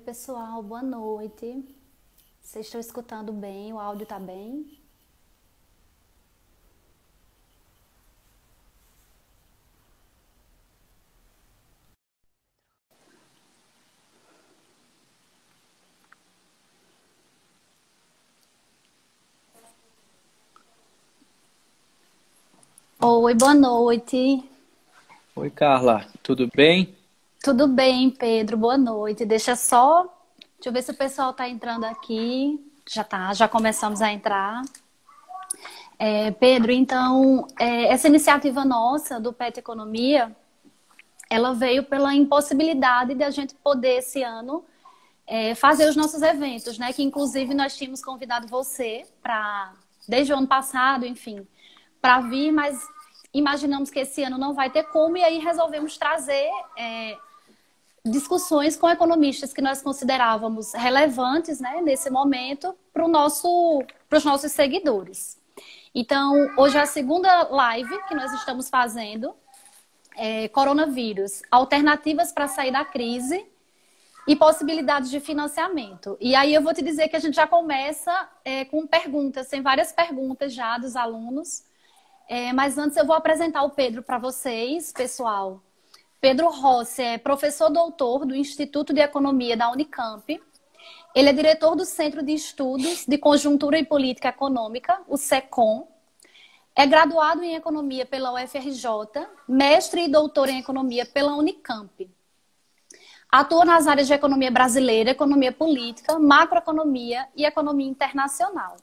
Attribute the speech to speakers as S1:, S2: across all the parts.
S1: pessoal, boa noite. Vocês estão escutando bem? O áudio tá bem? Oi, boa noite.
S2: Oi, Carla, tudo bem?
S1: Tudo bem, Pedro? Boa noite. Deixa eu ver se o pessoal tá entrando aqui. Já tá, já começamos a entrar. Pedro, então, essa iniciativa nossa do PET Economia, ela veio pela impossibilidade de a gente poder esse ano fazer os nossos eventos, né? Que inclusive nós tínhamos convidado você para, desde o ano passado, enfim, para vir, mas imaginamos que esse ano não vai ter como, e aí resolvemos trazer discussões com economistas que nós considerávamos relevantes, né, nesse momento para os nossos seguidores. Então, hoje é a segunda live que nós estamos fazendo, coronavírus, alternativas para sair da crise e possibilidades de financiamento. E aí eu vou te dizer que a gente já começa com perguntas, tem várias perguntas já dos alunos. Mas antes eu vou apresentar o Pedro para vocês, pessoal. Pedro Rossi é professor doutor do Instituto de Economia da Unicamp. Ele é diretor do Centro de Estudos de Conjuntura e Política Econômica, o SECOM. É graduado em Economia pela UFRJ, mestre e doutor em Economia pela Unicamp. Atua nas áreas de economia brasileira, economia política, macroeconomia e economia internacional.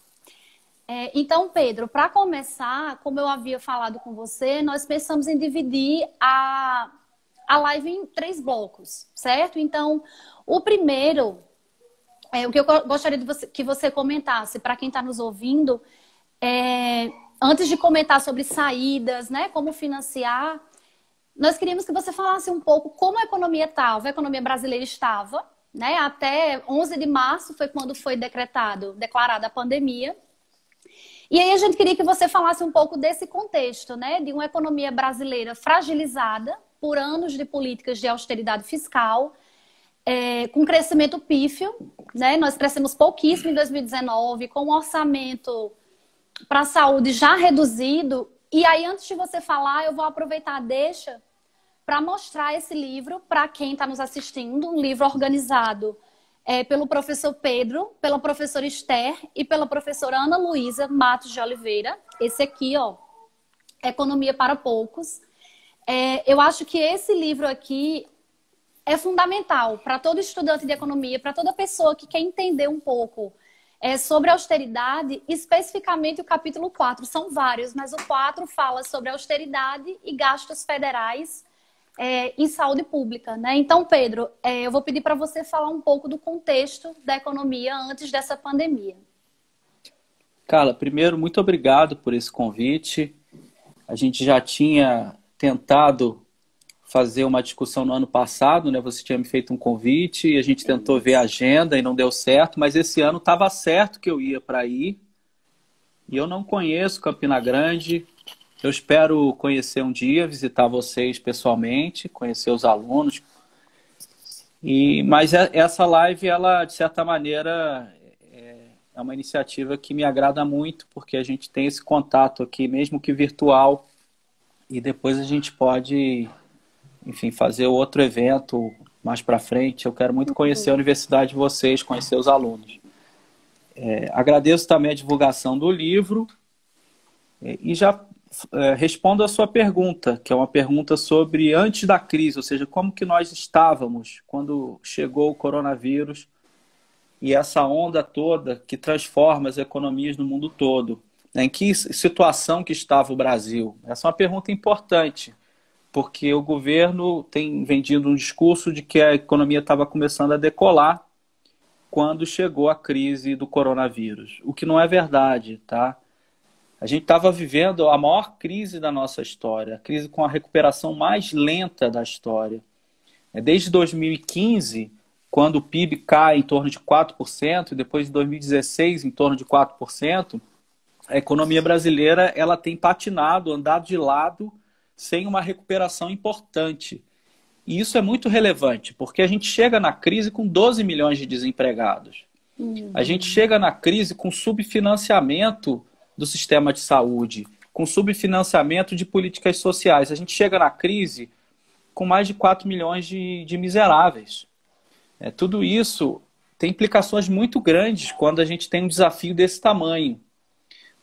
S1: Então, Pedro, para começar, como eu havia falado com você, nós pensamos em dividir a live em 3 blocos, certo? Então, o primeiro, o que eu gostaria que você comentasse, para quem está nos ouvindo, antes de comentar sobre saídas, né, como financiar, nós queríamos que você falasse um pouco como a economia estava, a economia brasileira estava, né? Até 11 de março foi quando foi declarada a pandemia. E aí a gente queria que você falasse um pouco desse contexto, né? De uma economia brasileira fragilizada por anos de políticas de austeridade fiscal, com crescimento pífio, né? Nós crescemos pouquíssimo em 2019, com um orçamento para a saúde já reduzido. E aí, antes de você falar, eu vou aproveitar a deixa para mostrar esse livro para quem está nos assistindo, um livro organizado pelo professor Pedro, pela professora Esther e pela professora Ana Luísa Matos de Oliveira. Esse aqui, ó, Economia para Poucos. Eu acho que esse livro aqui é fundamental para todo estudante de economia, para toda pessoa que quer entender um pouco sobre austeridade, especificamente o capítulo 4. São vários, mas o 4 fala sobre austeridade e gastos federais em saúde pública, né? Então, Pedro, eu vou pedir para você falar um pouco do contexto da economia antes dessa pandemia.
S2: Carla, primeiro, muito obrigado por esse convite. A gente já tinha tentado fazer uma discussão no ano passado, né? Você tinha me feito um convite e a gente tentou ver a agenda e não deu certo, mas esse ano estava certo que eu ia para aí. E eu não conheço Campina Grande. Eu espero conhecer um dia, visitar vocês pessoalmente, conhecer os alunos. Mas essa live, ela, de certa maneira, é uma iniciativa que me agrada muito, porque a gente tem esse contato aqui, mesmo que virtual, e depois a gente pode, enfim, fazer outro evento mais para frente. Eu quero muito conhecer a universidade de vocês, conhecer os alunos. Agradeço também a divulgação do livro e já respondo a sua pergunta, que é uma pergunta sobre antes da crise, ou seja, como que nós estávamos quando chegou o coronavírus e essa onda toda que transforma as economias no mundo todo. Em que situação que estava o Brasil? Essa é uma pergunta importante, porque o governo tem vendido um discurso de que a economia estava começando a decolar quando chegou a crise do coronavírus, o que não é verdade, tá? A gente estava vivendo a maior crise da nossa história, a crise com a recuperação mais lenta da história. Desde 2015, quando o PIB cai em torno de 4%, e depois de 2016 em torno de 4%, a economia brasileira ela tem patinado, andado de lado, sem uma recuperação importante. E isso é muito relevante, porque a gente chega na crise com 12 milhões de desempregados. A gente chega na crise com subfinanciamento do sistema de saúde, com subfinanciamento de políticas sociais. A gente chega na crise com mais de 4 milhões de miseráveis. Tudo isso tem implicações muito grandes quando a gente tem um desafio desse tamanho.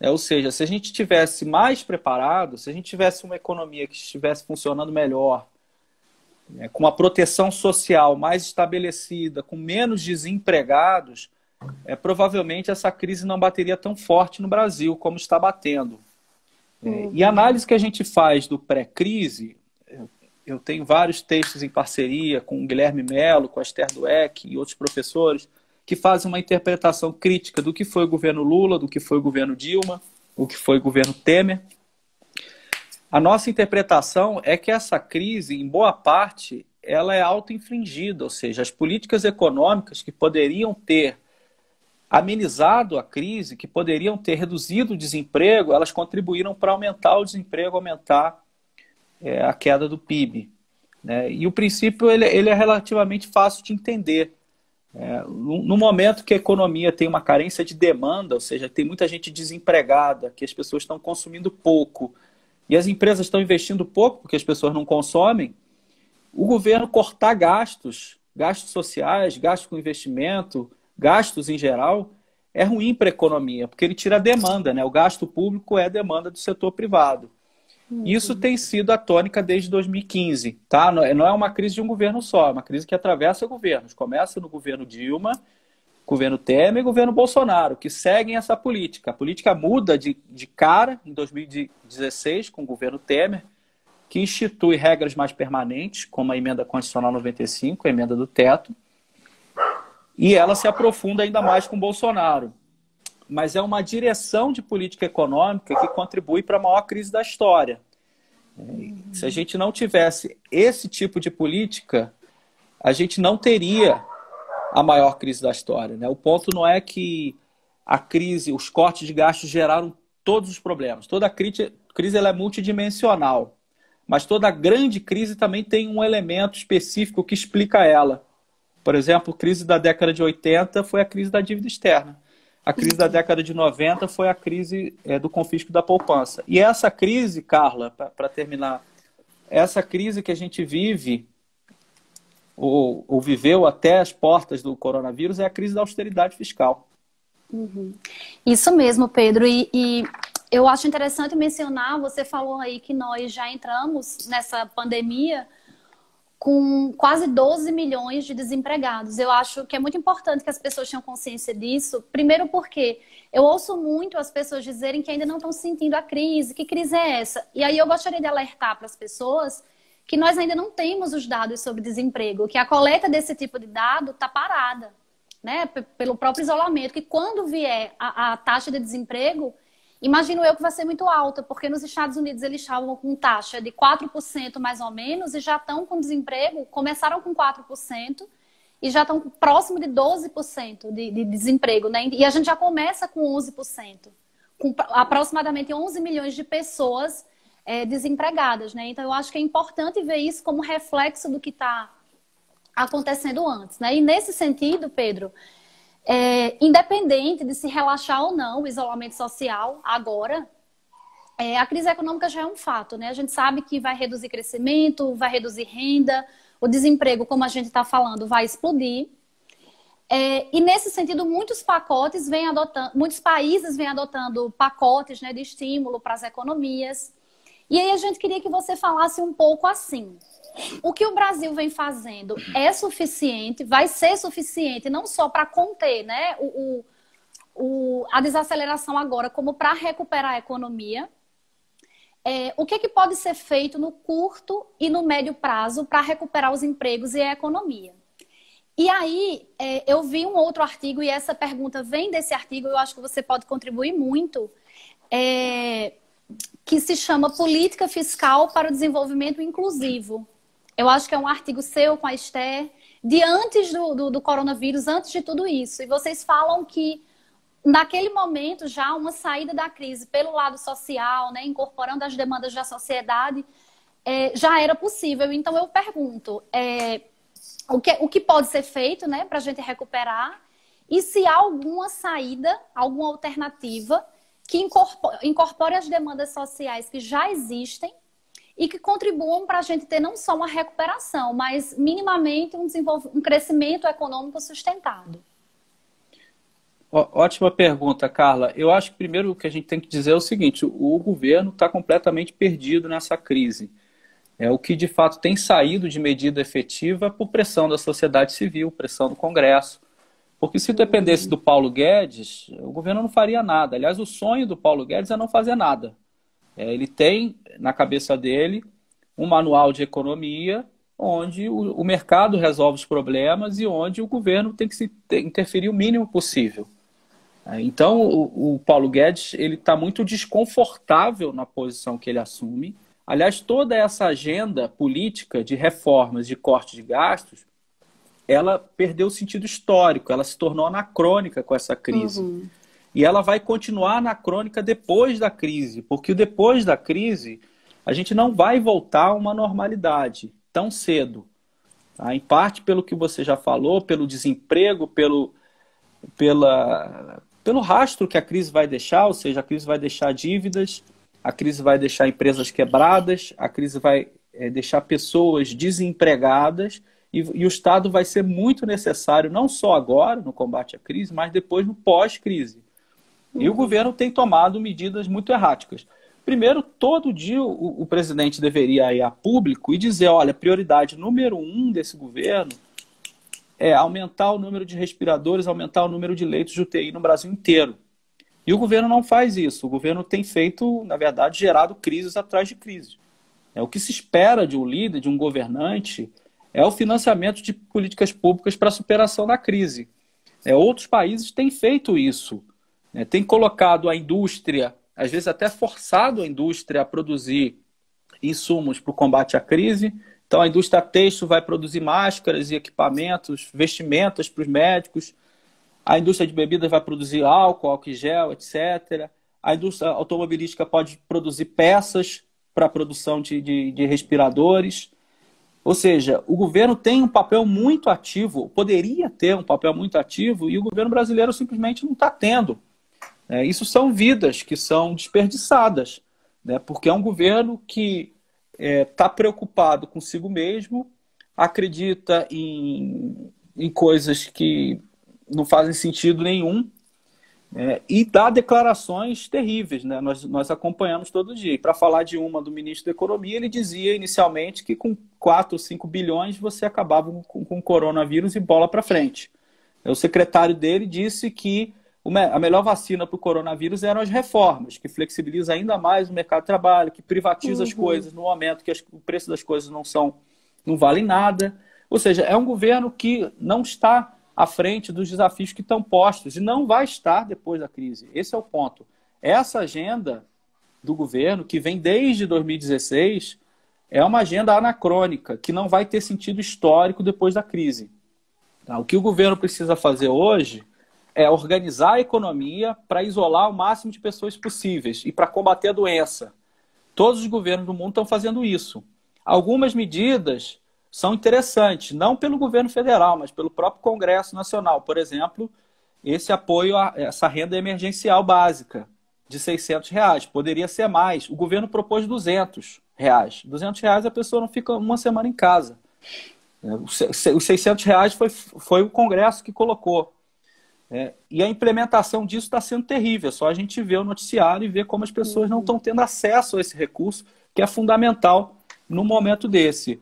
S2: Ou seja, se a gente estivesse mais preparado, se a gente tivesse uma economia que estivesse funcionando melhor, com uma proteção social mais estabelecida, com menos desempregados, provavelmente essa crise não bateria tão forte no Brasil como está batendo. E a análise que a gente faz do pré-crise, eu tenho vários textos em parceria com o Guilherme Melo, com a Esther Dweck e outros professores, que fazem uma interpretação crítica do que foi o governo Lula, do que foi o governo Dilma, do que foi o governo Temer. A nossa interpretação é que essa crise, em boa parte, ela é auto-infligida, ou seja, as políticas econômicas que poderiam ter amenizado a crise, que poderiam ter reduzido o desemprego, elas contribuíram para aumentar o desemprego, aumentar a queda do PIB. E o princípio ele é relativamente fácil de entender. No momento que a economia tem uma carência de demanda, ou seja, tem muita gente desempregada, que as pessoas estão consumindo pouco, e as empresas estão investindo pouco porque as pessoas não consomem, o governo cortar gastos sociais, gastos com investimento, gastos em geral, é ruim para a economia, porque ele tira a demanda, O gasto público é a demanda do setor privado. Isso tem sido a tônica desde 2015, tá? Não é uma crise de um governo só, é uma crise que atravessa governos. Começa no governo Dilma, governo Temer e governo Bolsonaro, que seguem essa política. A política muda de cara em 2016 com o governo Temer, que institui regras mais permanentes, como a emenda constitucional 95, a emenda do teto, e ela se aprofunda ainda mais com Bolsonaro. Mas é uma direção de política econômica que contribui para a maior crise da história. Se a gente não tivesse esse tipo de política, a gente não teria a maior crise da história. O ponto não é que a crise, os cortes de gastos geraram todos os problemas. Toda crise ela é multidimensional, mas toda grande crise também tem um elemento específico que explica ela. Por exemplo, a crise da década de 80 foi a crise da dívida externa. A crise da década de 90 foi a crise do confisco da poupança. E essa crise, Carla, para terminar, essa crise que a gente vive, ou viveu até as portas do coronavírus, é a crise da austeridade fiscal.
S1: Isso mesmo, Pedro. E eu acho interessante mencionar, você falou aí que nós já entramos nessa pandemia com quase 12 milhões de desempregados. Eu acho que é muito importante que as pessoas tenham consciência disso. Primeiro porque eu ouço muito as pessoas dizerem que ainda não estão sentindo a crise. Que crise é essa? E aí eu gostaria de alertar para as pessoas que nós ainda não temos os dados sobre desemprego, que a coleta desse tipo de dado está parada, pelo próprio isolamento, que quando vier a taxa de desemprego, imagino eu que vai ser muito alta, porque nos Estados Unidos eles estavam com taxa de 4% mais ou menos e já estão com desemprego, começaram com 4% e já estão próximo de 12% de desemprego, E a gente já começa com 11%, com aproximadamente 11 milhões de pessoas desempregadas, Então eu acho que é importante ver isso como reflexo do que está acontecendo antes, E nesse sentido, Pedro, independente de se relaxar ou não o isolamento social agora, a crise econômica já é um fato, A gente sabe que vai reduzir crescimento, vai reduzir renda, o desemprego, como a gente está falando, vai explodir. E nesse sentido, muitos países vêm adotando pacotes de estímulo para as economias. E aí a gente queria que você falasse um pouco assim. O que o Brasil vem fazendo é suficiente, vai ser suficiente não só para conter a desaceleração agora, como para recuperar a economia. O que pode ser feito no curto e no médio prazo para recuperar os empregos e a economia? E aí, eu vi um outro artigo, e essa pergunta vem desse artigo, eu acho que você pode contribuir muito, que se chama Política Fiscal para o Desenvolvimento Inclusivo. Eu acho que é um artigo seu com a Esther, de antes do coronavírus, antes de tudo isso. E vocês falam que, naquele momento, já uma saída da crise pelo lado social, incorporando as demandas da sociedade, já era possível. Então, eu pergunto, o que pode ser feito, né, para a gente recuperar, e se há alguma saída, alguma alternativa que incorpore as demandas sociais que já existem e que contribuam para a gente ter não só uma recuperação, mas minimamente um crescimento econômico sustentado.
S2: Ótima pergunta, Carla. Eu acho que primeiro o que a gente tem que dizer é o seguinte: o governo está completamente perdido nessa crise. O que de fato tem saído de medida efetiva por pressão da sociedade civil, pressão do Congresso. Porque se dependesse do Paulo Guedes, o governo não faria nada. Aliás, o sonho do Paulo Guedes é não fazer nada. Ele tem na cabeça dele um manual de economia onde o mercado resolve os problemas e onde o governo tem que se interferir o mínimo possível. Então, o Paulo Guedes está muito desconfortável na posição que ele assume. Aliás, toda essa agenda política de reformas, de corte de gastos, ela perdeu o sentido histórico, ela se tornou anacrônica com essa crise.
S1: Uhum.
S2: E ela vai continuar anacrônica depois da crise, porque depois da crise a gente não vai voltar a uma normalidade tão cedo. Em parte pelo que você já falou, pelo desemprego, pelo rastro que a crise vai deixar, ou seja, a crise vai deixar dívidas, a crise vai deixar empresas quebradas, a crise vai deixar pessoas desempregadas e o Estado vai ser muito necessário, não só agora, no combate à crise, mas depois no pós-crise. E o governo tem tomado medidas muito erráticas. Primeiro, todo dia o presidente deveria ir a público e dizer, olha, prioridade número 1 desse governo é aumentar o número de respiradores, aumentar o número de leitos de UTI no Brasil inteiro. E o governo não faz isso. O governo tem feito, na verdade, gerado crises atrás de crises. O que se espera de um líder, de um governante, é o financiamento de políticas públicas para a superação da crise. Outros países têm feito isso. Tem colocado a indústria, às vezes até forçado a indústria a produzir insumos para o combate à crise. Então a indústria têxtil vai produzir máscaras e equipamentos, vestimentas para os médicos. A indústria de bebidas vai produzir álcool em gel, etc. A indústria automobilística pode produzir peças para a produção de respiradores. Ou seja, o governo tem um papel muito ativo, poderia ter um papel muito ativo, e o governo brasileiro simplesmente não está tendo. Isso são vidas que são desperdiçadas, né? Porque é um governo que está preocupado consigo mesmo, acredita em coisas que não fazem sentido nenhum, e dá declarações terríveis, né? Nós acompanhamos todo dia. E para falar de uma do ministro da Economia, ele dizia inicialmente que com 4 ou 5 bilhões você acabava com o coronavírus e bola para frente. O secretário dele disse que a melhor vacina para o coronavírus eram as reformas, que flexibiliza ainda mais o mercado de trabalho, que privatiza as coisas no momento que o preço das coisas não vale nada. Ou seja, é um governo que não está à frente dos desafios que estão postos e não vai estar depois da crise. Esse é o ponto. Essa agenda do governo, que vem desde 2016, é uma agenda anacrônica, que não vai ter sentido histórico depois da crise. O que o governo precisa fazer hoje é organizar a economia para isolar o máximo de pessoas possíveis e para combater a doença. Todos os governos do mundo estão fazendo isso. Algumas medidas são interessantes, não pelo governo federal, mas pelo próprio Congresso Nacional. Por exemplo, esse apoio a essa renda emergencial básica de R$600. Poderia ser mais. O governo propôs R$200. R$200 a pessoa não fica uma semana em casa. Os R$600 foi o Congresso que colocou. E a implementação disso está sendo terrível. Só a gente vê o noticiário e vê como as pessoas não estão tendo acesso a esse recurso, que é fundamental num momento desse.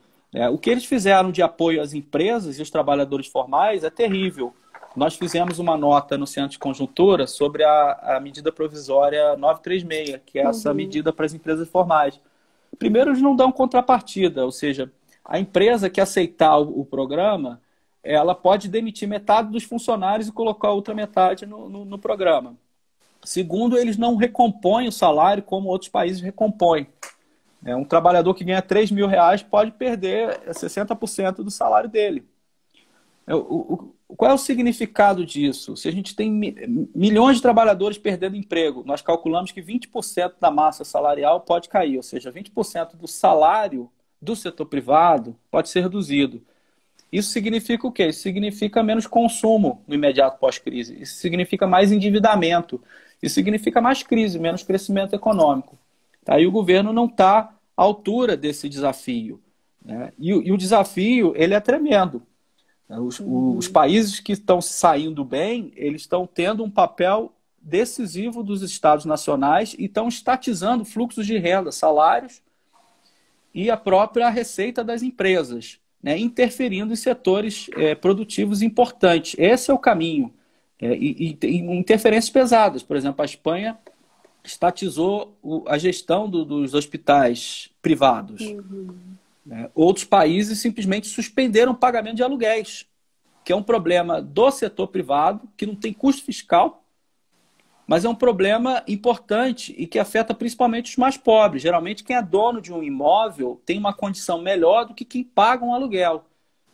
S2: O que eles fizeram de apoio às empresas e aos trabalhadores formais é terrível. Nós fizemos uma nota no Centro de Conjuntura sobre a medida provisória 936, que é essa medida para as empresas formais. Primeiro, eles não dão contrapartida, ou seja, a empresa que aceitar o programa, ela pode demitir metade dos funcionários e colocar a outra metade no programa. Segundo, eles não recompõem o salário como outros países recompõem. Um trabalhador que ganha R$3.000 pode perder 60% do salário dele. Qual é o significado disso? Se a gente tem milhões de trabalhadores perdendo emprego, nós calculamos que 20% da massa salarial pode cair, ou seja, 20% do salário do setor privado pode ser reduzido. Isso significa o quê? Isso significa menos consumo no imediato pós-crise. Isso significa mais endividamento. Isso significa mais crise, menos crescimento econômico. Aí o governo não está à altura desse desafio, né? E o desafio, ele é tremendo. Os países que estão saindo bem, eles estão tendo um papel decisivo dos estados nacionais e estão estatizando fluxos de renda, salários e a própria receita das empresas, né, interferindo em setores produtivos importantes. Esse é o caminho. E interferências pesadas. Por exemplo, a Espanha estatizou a gestão dos hospitais privados. Outros países simplesmente suspenderam o pagamento de aluguéis, que é um problema do setor privado, que não tem custo fiscal, mas é um problema importante e que afeta principalmente os mais pobres. Geralmente, quem é dono de um imóvel tem uma condição melhor do que quem paga um aluguel.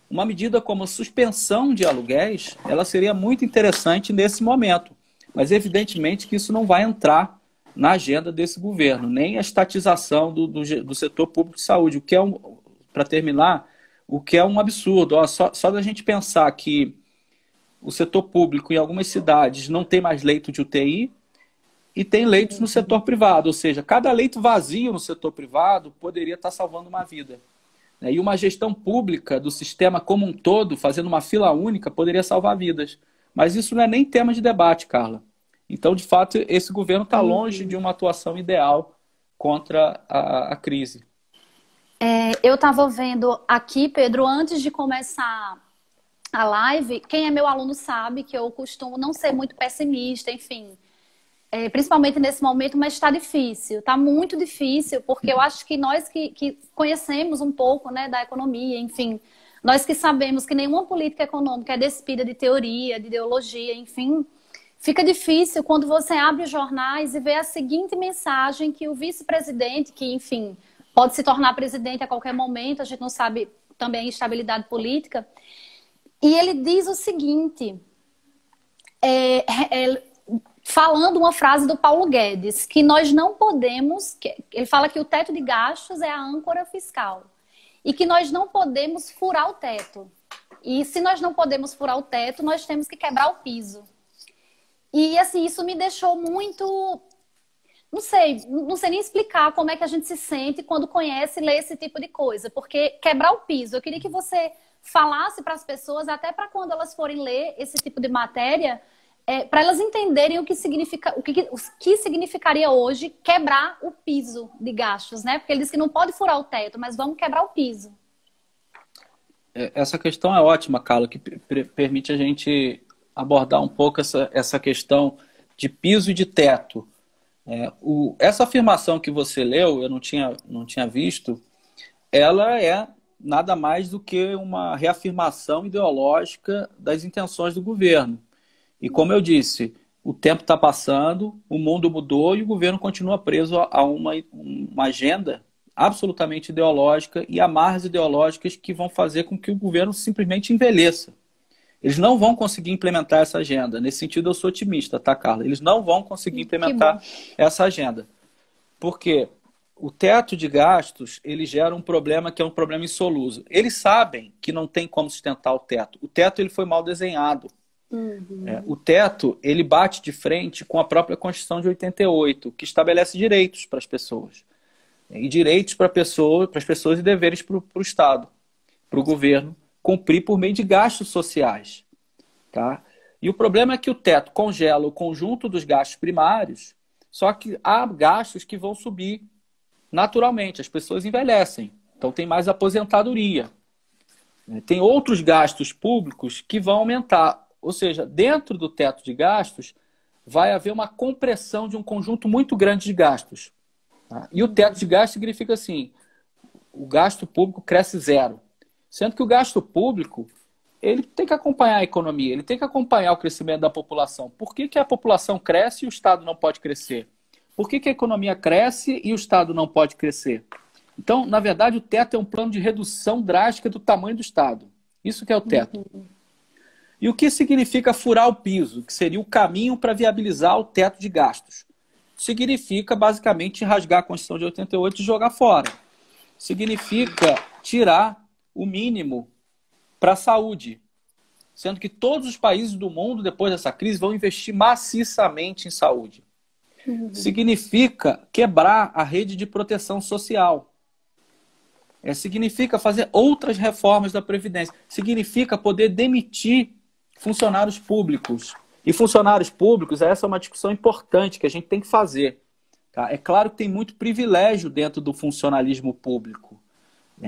S2: Uma medida como a suspensão de aluguéis, ela seria muito interessante nesse momento. Mas, evidentemente, que isso não vai entrar na agenda desse governo, nem a estatização do setor público de saúde, o que é, para terminar, o que é um absurdo. Só da gente pensar que o setor público, em algumas cidades, não tem mais leito de UTI e tem leitos no setor privado. Ou seja, cada leito vazio no setor privado poderia estar salvando uma vida. E uma gestão pública do sistema como um todo, fazendo uma fila única, poderia salvar vidas. Mas isso não é nem tema de debate, Carla. Então, de fato, esse governo está longe de uma atuação ideal contra a crise.
S1: Eu estava vendo aqui, Pedro, antes de começar a live, quem é meu aluno sabe que eu costumo não ser muito pessimista, enfim, principalmente nesse momento, mas está difícil, está muito difícil, porque eu acho que nós que conhecemos um pouco, né, da economia, enfim, nós que sabemos que nenhuma política econômica é despida de teoria, de ideologia, enfim, fica difícil quando você abre os jornais e vê a seguinte mensagem que o vice-presidente, que, enfim, pode se tornar presidente a qualquer momento, a gente não sabe também a instabilidade política. E ele diz o seguinte, falando uma frase do Paulo Guedes, que nós não podemos, ele fala que o teto de gastos é a âncora fiscal, e que nós não podemos furar o teto. E se nós não podemos furar o teto, nós temos que quebrar o piso. E assim, isso me deixou muito... Não sei nem explicar como é que a gente se sente quando conhece e lê esse tipo de coisa. Porque quebrar o piso, eu queria que você falasse para as pessoas, até para quando elas forem ler esse tipo de matéria, para elas entenderem o que significaria hoje quebrar o piso de gastos, né? Porque ele diz que não pode furar o teto, mas vamos quebrar o piso.
S2: Essa questão é ótima, Carla, que permite a gente abordar um pouco essa questão de piso e de teto. Essa afirmação que você leu, eu não tinha visto, ela é nada mais do que uma reafirmação ideológica das intenções do governo. E como eu disse, o tempo está passando, o mundo mudou e o governo continua preso a uma agenda absolutamente ideológica e amarras ideológicas que vão fazer com que o governo simplesmente envelheça. Eles não vão conseguir implementar essa agenda. Nesse sentido, eu sou otimista, tá, Carla? Eles não vão conseguir implementar essa agenda. Por quê? O teto de gastos, ele gera um problema que é um problema insoluso. Eles sabem que não tem como sustentar o teto. O teto ele foi mal desenhado. O teto ele bate de frente com a própria Constituição de 88, que estabelece direitos para as pessoas. E direitos para as pessoas e deveres para o Estado, para o governo, cumprir por meio de gastos sociais. Tá? E o problema é que o teto congela o conjunto dos gastos primários, só que há gastos que vão subir naturalmente. As pessoas envelhecem, então tem mais aposentadoria. Tem outros gastos públicos que vão aumentar. Ou seja, dentro do teto de gastos, vai haver uma compressão de um conjunto muito grande de gastos. Tá? E o teto de gastos significa assim, o gasto público cresce zero. Sendo que o gasto público, ele tem que acompanhar a economia, ele tem que acompanhar o crescimento da população. Por que a população cresce e o Estado não pode crescer? Por que a economia cresce e o Estado não pode crescer? Então, na verdade, o teto é um plano de redução drástica do tamanho do Estado. Isso que é o teto. E o que significa furar o piso? Que seria o caminho para viabilizar o teto de gastos. Significa, basicamente, rasgar a Constituição de 88 e jogar fora. Significa tirar o mínimo para a saúde. Sendo que todos os países do mundo, depois dessa crise, vão investir maciçamente em saúde. Significa quebrar a rede de proteção social. Significa fazer outras reformas da Previdência. Significa poder demitir funcionários públicos. E funcionários públicos, essa é uma discussão importante que a gente tem que fazer. Tá? É claro que tem muito privilégio dentro do funcionalismo público.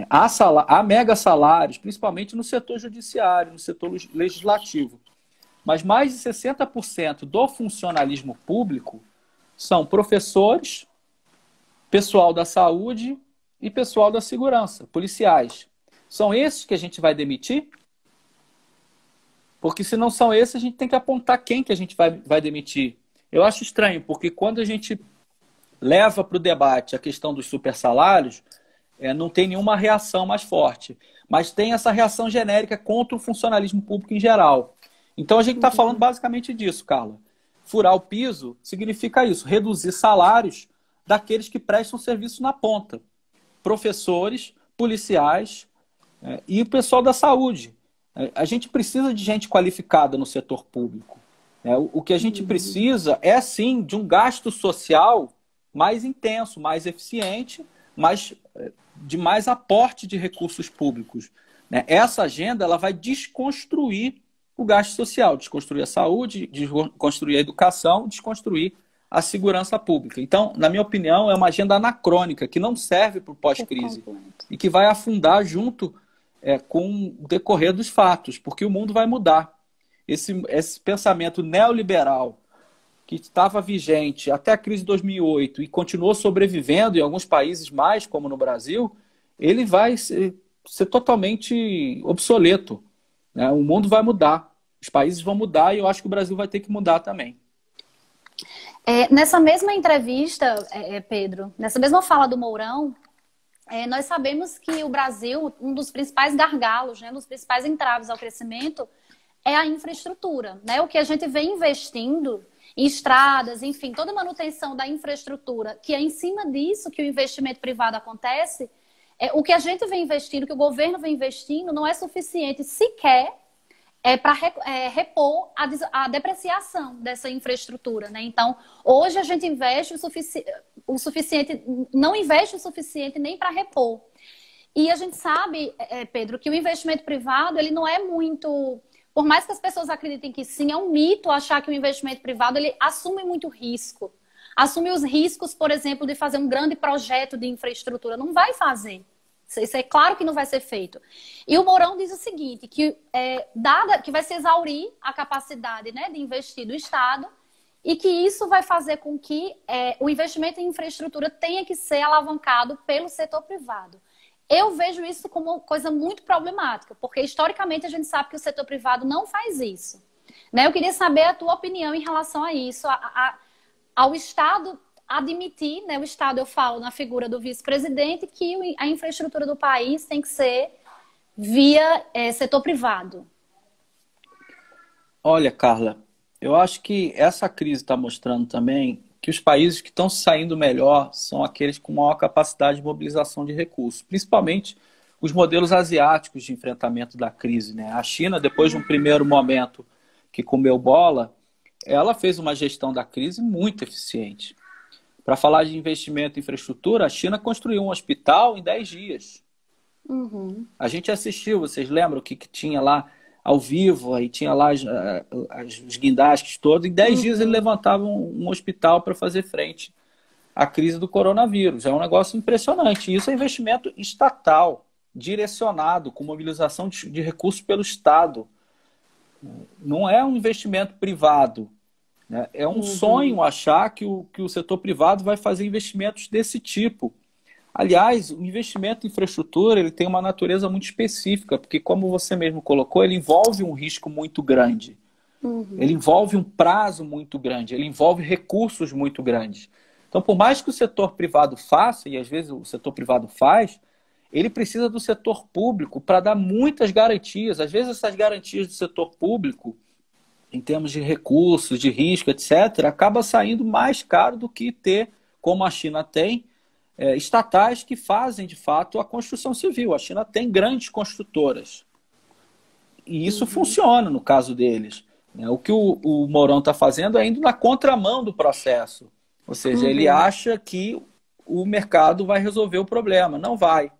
S2: Há mega salários, principalmente no setor judiciário, no setor legislativo. Mas mais de 60% do funcionalismo público são professores, pessoal da saúde e pessoal da segurança, policiais. São esses que a gente vai demitir? Porque se não são esses, a gente tem que apontar quem que a gente vai demitir. Eu acho estranho, porque quando a gente leva para o debate a questão dos supersalários, não tem nenhuma reação mais forte. Mas tem essa reação genérica contra o funcionalismo público em geral. Então a gente está falando basicamente disso, Carla. Furar o piso significa isso, reduzir salários daqueles que prestam serviço na ponta. Professores, policiais e o pessoal da saúde. A gente precisa de gente qualificada no setor público. O que a gente precisa é, sim, de um gasto social mais intenso, mais eficiente, de mais aporte de recursos públicos. Essa agenda ela vai desconstruir o gasto social, desconstruir a saúde, desconstruir a educação, desconstruir a segurança pública. Então, na minha opinião, é uma agenda anacrônica, que não serve para o pós-crise e que vai afundar junto com o decorrer dos fatos, porque o mundo vai mudar. Esse pensamento neoliberal que estava vigente até a crise de 2008 e continuou sobrevivendo em alguns países mais, como no Brasil, ele vai ser totalmente obsoleto. O mundo vai mudar, os países vão mudar e eu acho que o Brasil vai ter que mudar também.
S1: Nessa mesma entrevista, Pedro, nessa mesma fala do Mourão, nós sabemos que o Brasil, um dos principais gargalos, um dos principais entraves ao crescimento é a infraestrutura. O que a gente vem investindo em estradas, enfim, toda a manutenção da infraestrutura, que é em cima disso que o investimento privado acontece, o que a gente vem investindo, que o governo vem investindo, não é suficiente sequer para repor a depreciação dessa infraestrutura. Então, hoje a gente investe o suficiente, não investe o suficiente nem para repor. E a gente sabe, Pedro, que o investimento privado, ele não é muito... Por mais que as pessoas acreditem que sim, é um mito achar que o investimento privado ele assume muito risco. Assume os riscos, por exemplo, de fazer um grande projeto de infraestrutura. Não vai fazer. Isso é claro que não vai ser feito. E o Mourão diz o seguinte, que vai se exaurir a capacidade de investir do Estado e que isso vai fazer com que o investimento em infraestrutura tenha que ser alavancado pelo setor privado. Eu vejo isso como uma coisa muito problemática, porque historicamente a gente sabe que o setor privado não faz isso. Eu queria saber a tua opinião em relação a isso, ao Estado admitir, o Estado, eu falo na figura do vice-presidente, que a infraestrutura do país tem que ser via setor privado.
S2: Olha, Carla, eu acho que essa crise está mostrando também que os países que estão saindo melhor são aqueles com maior capacidade de mobilização de recursos, principalmente os modelos asiáticos de enfrentamento da crise. A China, depois de um primeiro momento que comeu bola, ela fez uma gestão da crise muito eficiente. Para falar de investimento em infraestrutura, a China construiu um hospital em 10 dias. A gente assistiu, vocês lembram o que tinha lá ao vivo, aí tinha lá os guindastes todos. Em 10 dias ele levantava um hospital para fazer frente à crise do coronavírus. É um negócio impressionante. Isso é investimento estatal, direcionado, com mobilização de recursos pelo Estado. Não é um investimento privado. É um sonho achar que o setor privado vai fazer investimentos desse tipo. Aliás, o investimento em infraestrutura ele tem uma natureza muito específica, porque, como você mesmo colocou, ele envolve um risco muito grande. Ele envolve um prazo muito grande, ele envolve recursos muito grandes. Então, por mais que o setor privado faça, e às vezes o setor privado faz, ele precisa do setor público para dar muitas garantias. Às vezes essas garantias do setor público, em termos de recursos, de risco, etc., acaba saindo mais caro do que ter, como a China tem, estatais que fazem, de fato, a construção civil. A China tem grandes construtoras. E isso funciona no caso deles. O que o Mourão está fazendo é indo na contramão do processo. Ou seja, ele acha que o mercado vai resolver o problema. Não vai.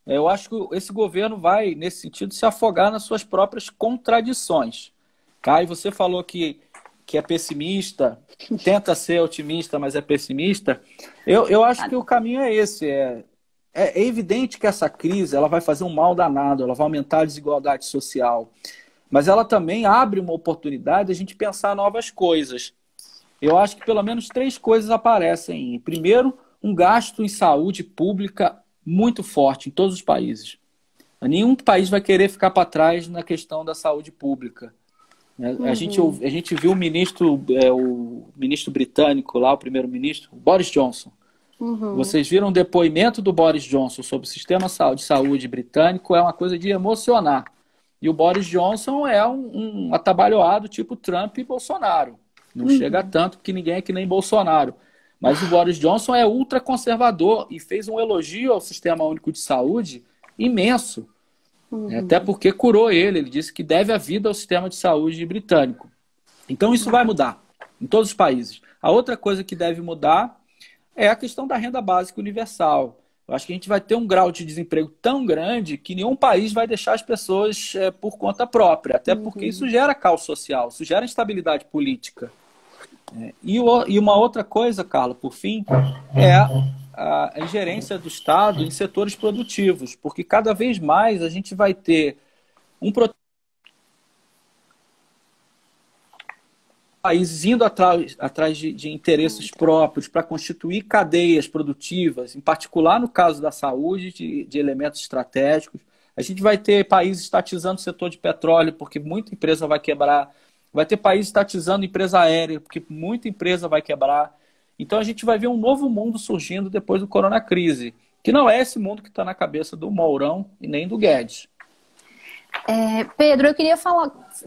S2: Eu acho que esse governo vai, nesse sentido, se afogar nas suas próprias contradições. Tá? E você falou que é pessimista, tenta ser otimista, mas é pessimista. Eu acho que o caminho é esse. É evidente que essa crise ela vai fazer um mal danado, ela vai aumentar a desigualdade social. Mas ela também abre uma oportunidade de a gente pensar novas coisas. Eu acho que pelo menos 3 coisas aparecem. Primeiro, um gasto em saúde pública muito forte em todos os países. Nenhum país vai querer ficar para trás na questão da saúde pública. A gente viu o ministro britânico lá, o primeiro-ministro, Boris Johnson. Vocês viram o depoimento do Boris Johnson sobre o sistema de saúde britânico, é uma coisa de emocionar. E o Boris Johnson é um atabalhoado tipo Trump e Bolsonaro. Não chega tanto, porque ninguém é que nem Bolsonaro. Mas o Boris Johnson é ultraconservador e fez um elogio ao Sistema Único de Saúde imenso. Até porque curou ele. Ele disse que deve a vida ao sistema de saúde britânico. Então isso vai mudar em todos os países. A outra coisa que deve mudar é a questão da renda básica universal. Eu acho que a gente vai ter um grau de desemprego tão grande que nenhum país vai deixar as pessoas por conta própria. Até porque isso gera caos social, isso gera instabilidade política. E uma outra coisa, Carla, por fim, é a ingerência do Estado em setores produtivos, porque cada vez mais a gente vai ter um país indo atrás de interesses próprios para constituir cadeias produtivas, em particular no caso da saúde, de elementos estratégicos. A gente vai ter países estatizando o setor de petróleo, porque muita empresa vai quebrar. Vai ter países estatizando empresa aérea, porque muita empresa vai quebrar. Então a gente vai ver um novo mundo surgindo depois do coronacrise, que não é esse mundo que está na cabeça do Mourão e nem do Guedes.
S1: Pedro, eu queria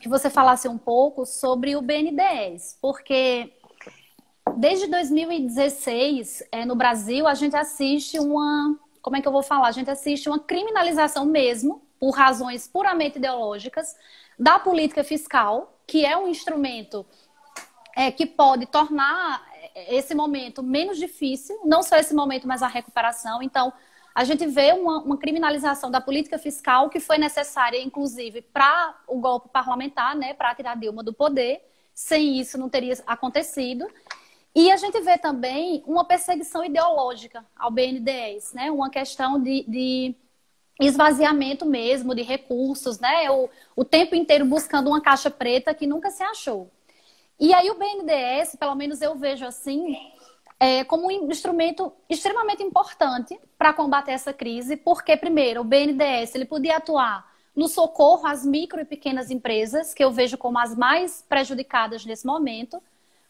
S1: que você falasse um pouco sobre o BNDES, porque desde 2016, no Brasil, a gente assiste como é que eu vou falar? A gente assiste uma criminalização mesmo, por razões puramente ideológicas, da política fiscal, que é um instrumento que pode tornar esse momento menos difícil, não só esse momento, mas a recuperação. Então, a gente vê uma criminalização da política fiscal que foi necessária, inclusive, para o golpe parlamentar, né, para tirar Dilma do poder. Sem isso, não teria acontecido. E a gente vê também uma perseguição ideológica ao BNDES, né, uma questão de esvaziamento mesmo de recursos, né, o tempo inteiro buscando uma caixa preta que nunca se achou. E aí o BNDES, pelo menos eu vejo assim, como um instrumento extremamente importante para combater essa crise, porque, primeiro, o BNDES ele podia atuar no socorro às micro e pequenas empresas, que eu vejo como as mais prejudicadas nesse momento,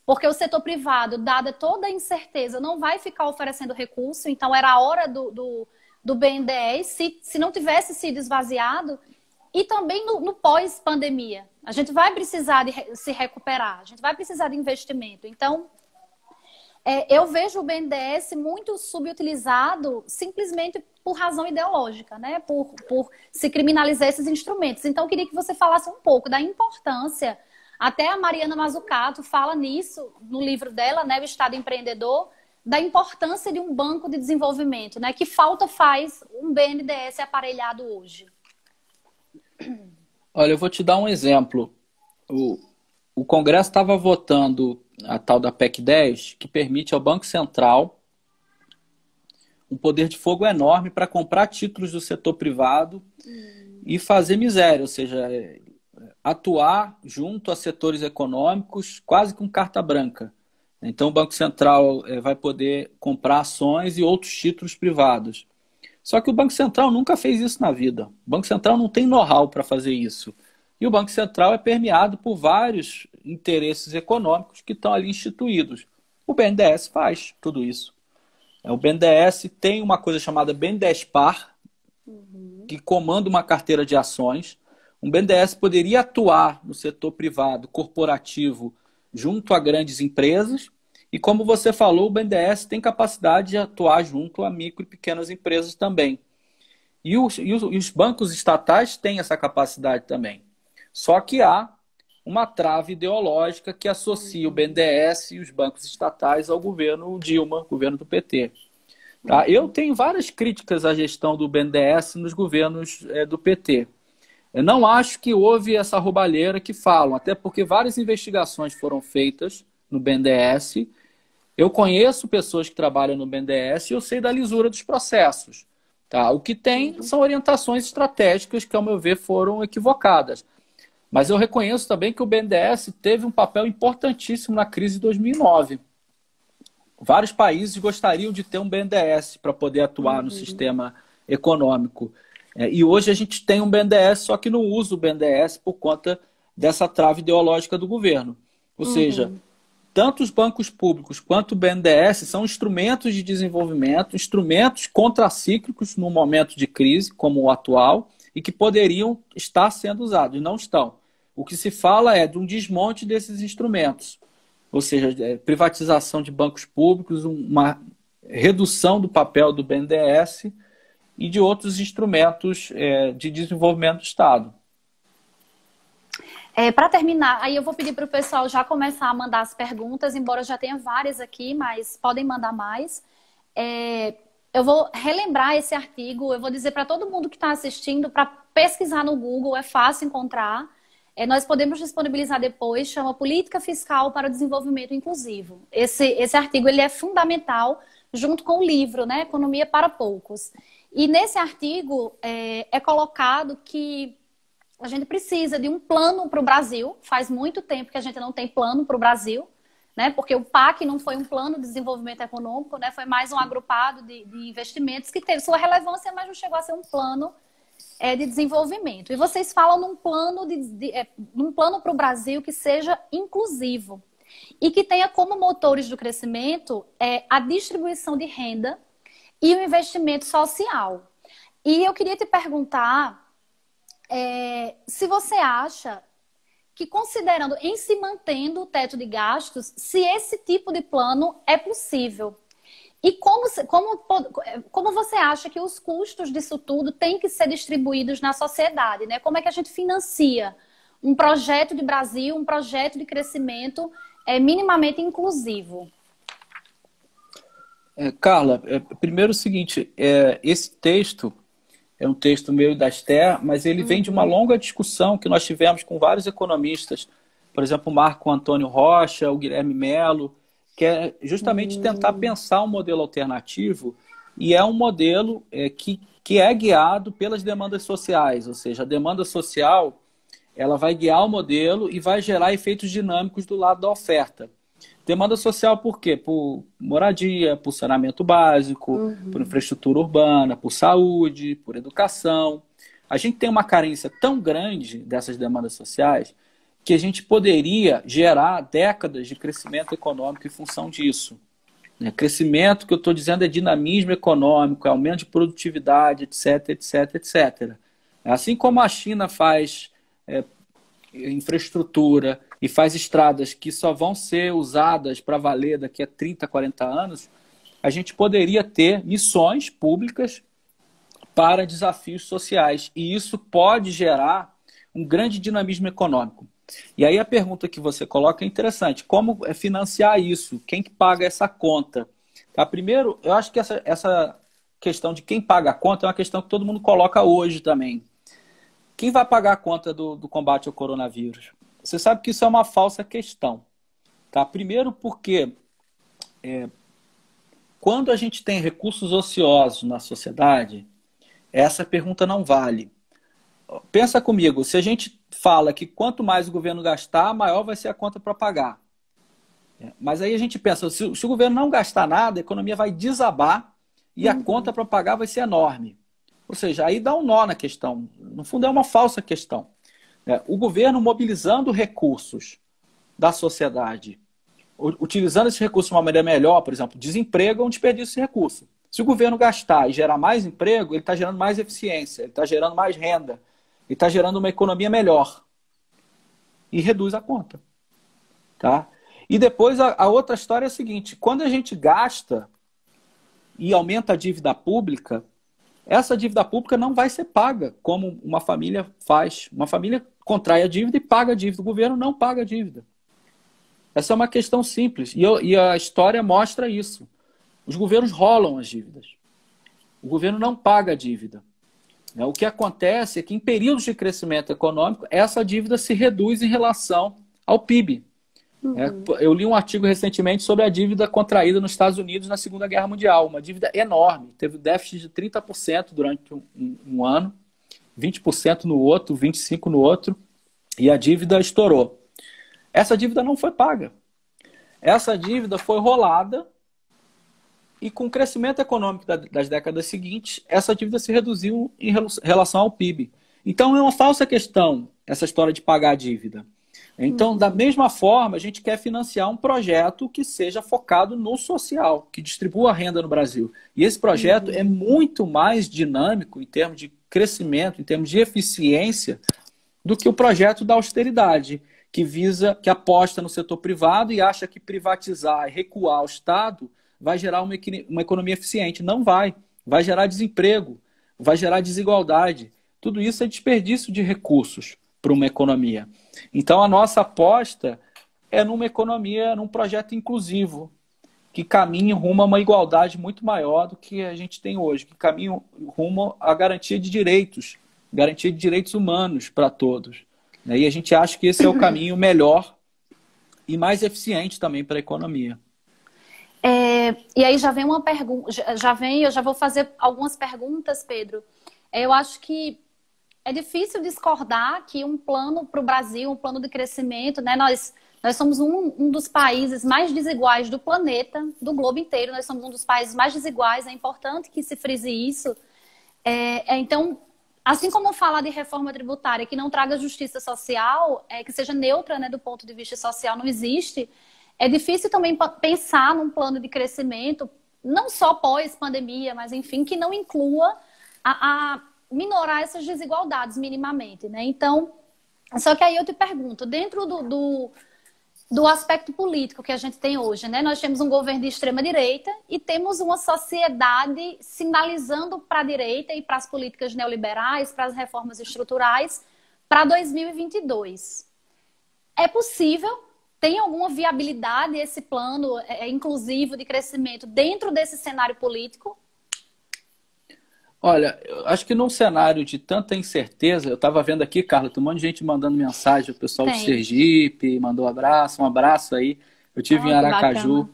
S1: porque o setor privado, dada toda a incerteza, não vai ficar oferecendo recurso, então era a hora do BNDES, se não tivesse sido esvaziado, e também no pós-pandemia. A gente vai precisar de se recuperar, a gente vai precisar de investimento. Então, eu vejo o BNDES muito subutilizado simplesmente por razão ideológica, né? Por se criminalizar esses instrumentos. Então, eu queria que você falasse um pouco da importância. Até a Mariana Mazzucato fala nisso no livro dela, né, O Estado Empreendedor, da importância de um banco de desenvolvimento, né? Que falta faz um BNDES aparelhado hoje?
S2: Olha, eu vou te dar um exemplo. O Congresso estava votando a tal da PEC 10, que permite ao Banco Central um poder de fogo enorme para comprar títulos do setor privado e fazer miséria, ou seja, atuar junto a setores econômicos quase com carta branca. Então o Banco Central vai poder comprar ações e outros títulos privados. Só que o Banco Central nunca fez isso na vida. O Banco Central não tem know-how para fazer isso. E o Banco Central é permeado por vários interesses econômicos que estão ali instituídos. O BNDES faz tudo isso. O BNDES tem uma coisa chamada BNDESPar, que comanda uma carteira de ações. Um BNDES poderia atuar no setor privado, corporativo, junto a grandes empresas. E como você falou, o BNDES tem capacidade de atuar junto a micro e pequenas empresas também. E os bancos estatais têm essa capacidade também. Só que há uma trave ideológica que associa o BNDES e os bancos estatais ao governo Dilma, governo do PT. Tá? Eu tenho várias críticas à gestão do BNDES nos governos do PT. Eu não acho que houve essa roubalheira que falam, até porque várias investigações foram feitas no BNDES. Eu conheço pessoas que trabalham no BNDES e eu sei da lisura dos processos. Tá? O que tem são orientações estratégicas que, ao meu ver, foram equivocadas. Mas eu reconheço também que o BNDES teve um papel importantíssimo na crise de 2009. Vários países gostariam de ter um BNDES para poder atuar no sistema econômico. E hoje a gente tem um BNDES, só que não usa o BNDES por conta dessa trave ideológica do governo. Ou seja, tanto os bancos públicos quanto o BNDES são instrumentos de desenvolvimento, instrumentos contracíclicos num momento de crise como o atual e que poderiam estar sendo usados, e não estão. O que se fala é de um desmonte desses instrumentos, ou seja, privatização de bancos públicos, uma redução do papel do BNDES e de outros instrumentos de desenvolvimento do Estado.
S1: Para terminar, aí eu vou pedir para o pessoal já começar a mandar as perguntas, embora já tenha várias aqui, mas podem mandar mais. Eu vou relembrar esse artigo, eu vou dizer para todo mundo que está assistindo para pesquisar no Google, é fácil encontrar. Nós podemos disponibilizar depois, chama Política Fiscal para o Desenvolvimento Inclusivo. Esse artigo ele é fundamental junto com o livro, né, Economia para Poucos. E nesse artigo é colocado que a gente precisa de um plano para o Brasil. Faz muito tempo que a gente não tem plano para o Brasil, né? Porque o PAC não foi um plano de desenvolvimento econômico, né? Foi mais um agrupado de investimentos que teve sua relevância, mas não chegou a ser um plano de desenvolvimento. E vocês falam num plano para o Brasil que seja inclusivo e que tenha como motores do crescimento a distribuição de renda e o investimento social. E eu queria te perguntar se você acha que, considerando, em se mantendo o teto de gastos, se esse tipo de plano é possível. E como você acha que os custos disso tudo têm que ser distribuídos na sociedade, né? Como é que a gente financia um projeto de Brasil, um projeto de crescimento minimamente inclusivo?
S2: Carla, primeiro o seguinte, esse texto é um texto meu e da Esther, mas ele vem de uma longa discussão que nós tivemos com vários economistas, por exemplo, o Marco Antônio Rocha, o Guilherme Melo, que é justamente tentar pensar um modelo alternativo, e é um modelo que é guiado pelas demandas sociais, ou seja, a demanda social ela vai guiar o modelo e vai gerar efeitos dinâmicos do lado da oferta. Demanda social por quê? Por moradia, por saneamento básico, por infraestrutura urbana, por saúde, por educação. A gente tem uma carência tão grande dessas demandas sociais que a gente poderia gerar décadas de crescimento econômico em função disso. Crescimento, que eu estou dizendo, é dinamismo econômico, é aumento de produtividade, etc, etc, etc. Assim como a China faz infraestrutura e faz estradas que só vão ser usadas para valer daqui a 30, 40 anos, a gente poderia ter missões públicas para desafios sociais. E isso pode gerar um grande dinamismo econômico. E aí a pergunta que você coloca é interessante. Como financiar isso? Quem que paga essa conta? Tá? Primeiro, eu acho que essa questão de quem paga a conta é uma questão que todo mundo coloca hoje também. Quem vai pagar a conta do combate ao coronavírus? Você sabe que isso é uma falsa questão. Tá? Primeiro porque quando a gente tem recursos ociosos na sociedade, essa pergunta não vale. Pensa comigo, se a gente fala que quanto mais o governo gastar, maior vai ser a conta para pagar. Mas aí a gente pensa, se o governo não gastar nada, a economia vai desabar e a conta para pagar vai ser enorme. Ou seja, aí dá um nó na questão. No fundo, é uma falsa questão. O governo mobilizando recursos da sociedade, utilizando esses recursos de uma maneira melhor, por exemplo, desemprego é um desperdício de recurso. Se o governo gastar e gerar mais emprego, ele está gerando mais eficiência, ele está gerando mais renda, ele está gerando uma economia melhor. E reduz a conta. Tá? E depois a outra história é a seguinte, quando a gente gasta e aumenta a dívida pública, essa dívida pública não vai ser paga, como uma família faz. Uma família contrai a dívida e paga a dívida. O governo não paga a dívida. Essa é uma questão simples. E a história mostra isso. Os governos rolam as dívidas. O governo não paga a dívida. O que acontece é que, em períodos de crescimento econômico, essa dívida se reduz em relação ao PIB. Eu li um artigo recentemente sobre a dívida contraída nos Estados Unidos na Segunda Guerra Mundial. Uma dívida enorme. Teve déficit de 30% durante um ano, 20% no outro, 25% no outro, e a dívida estourou. Essa dívida não foi paga. Essa dívida foi rolada e, com o crescimento econômico das décadas seguintes, essa dívida se reduziu em relação ao PIB. Então, é uma falsa questão essa história de pagar a dívida. Então, da mesma forma, a gente quer financiar um projeto que seja focado no social, que distribua a renda no Brasil. E esse projeto é muito mais dinâmico em termos de crescimento, em termos de eficiência, do que o projeto da austeridade, que aposta no setor privado e acha que privatizar e recuar o Estado vai gerar uma economia eficiente. Não vai. Vai gerar desemprego, vai gerar desigualdade. Tudo isso é desperdício de recursos para uma economia. Então, a nossa aposta é numa economia, num projeto inclusivo, que caminhe rumo a uma igualdade muito maior do que a gente tem hoje, que caminhe rumo à garantia de direitos humanos para todos. E a gente acha que esse é o caminho melhor e mais eficiente também para a economia.
S1: E aí já vem uma pergunta, eu já vou fazer algumas perguntas, Pedro. Eu acho que é difícil discordar que um plano para o Brasil, um plano de crescimento, né? Nós somos um dos países mais desiguais do planeta, do globo inteiro. Nós somos um dos países mais desiguais. É importante que se frise isso. Então, assim como falar de reforma tributária que não traga justiça social, que seja neutra, né, do ponto de vista social, não existe. É difícil também pensar num plano de crescimento, não só pós-pandemia, mas, enfim, que não inclua a minorar essas desigualdades minimamente, né? Então, só que aí eu te pergunto, dentro do aspecto político que a gente tem hoje, né? Nós temos um governo de extrema-direita e temos uma sociedade sinalizando para a direita e para as políticas neoliberais, para as reformas estruturais, para 2022. É possível? Tem alguma viabilidade esse plano inclusivo de crescimento dentro desse cenário político?
S2: Olha, eu acho que num cenário de tanta incerteza, eu estava vendo aqui, Carla, tem um monte de gente mandando mensagem, o pessoal de Sergipe mandou um abraço aí. Eu estive em Aracaju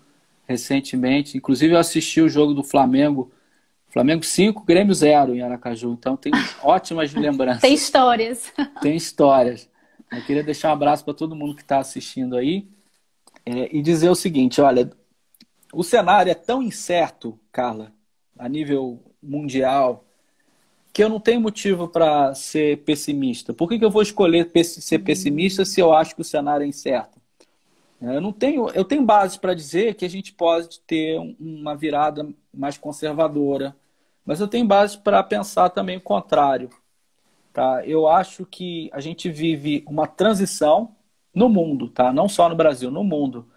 S2: recentemente, inclusive eu assisti o jogo do Flamengo 5, Grêmio 0 em Aracaju, então tem ótimas lembranças.
S1: Tem histórias.
S2: Tem histórias. Eu queria deixar um abraço para todo mundo que está assistindo aí e dizer o seguinte, olha, o cenário é tão incerto, Carla, a nível mundial, que eu não tenho motivo para ser pessimista. Por que eu vou escolher ser pessimista se eu acho que o cenário é incerto? Eu tenho bases para dizer que a gente pode ter uma virada mais conservadora, mas eu tenho bases para pensar também o contrário. Tá? Eu acho que a gente vive uma transição no mundo, tá? Não só no Brasil, no mundo.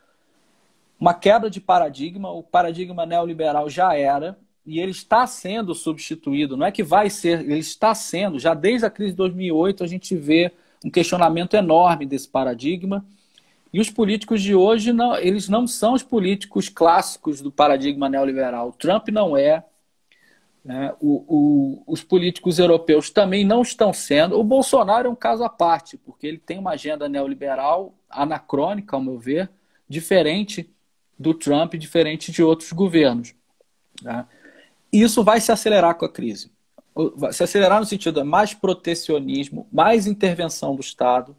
S2: Uma quebra de paradigma, o paradigma neoliberal já era, e ele está sendo substituído, não é que vai ser, ele está sendo, já desde a crise de 2008 a gente vê um questionamento enorme desse paradigma, e os políticos de hoje, eles não são os políticos clássicos do paradigma neoliberal. O Trump não é, né? Os políticos europeus também não estão sendo. O Bolsonaro é um caso à parte, porque ele tem uma agenda neoliberal anacrônica, ao meu ver, diferente do Trump, diferente de outros governos. Tá? Isso vai se acelerar com a crise. Vai se acelerar no sentido de mais protecionismo, mais intervenção do Estado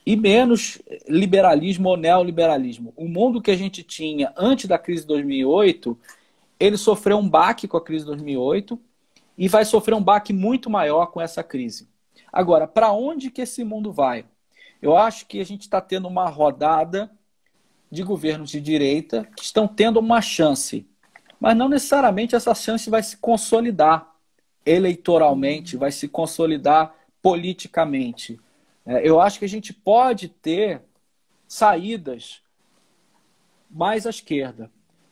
S2: e menos liberalismo ou neoliberalismo. O mundo que a gente tinha antes da crise de 2008, ele sofreu um baque com a crise de 2008 e vai sofrer um baque muito maior com essa crise. Agora, para onde que esse mundo vai? Eu acho que a gente está tendo uma rodada de governos de direita que estão tendo uma chance mas não necessariamente essa chance vai se consolidar eleitoralmente, vai se consolidar politicamente. Eu acho que a gente pode ter saídas mais à esquerda.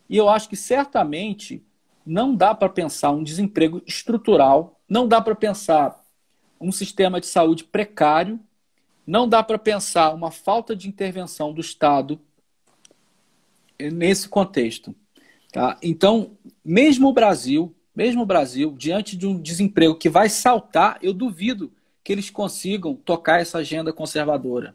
S2: E eu acho que certamente não dá para pensar um desemprego estrutural, não dá para pensar um sistema de saúde precário, não dá para pensar uma falta de intervenção do Estado nesse contexto. Tá? Então, mesmo o Brasil, diante de um desemprego que vai saltar, eu duvido que eles consigam tocar essa agenda conservadora.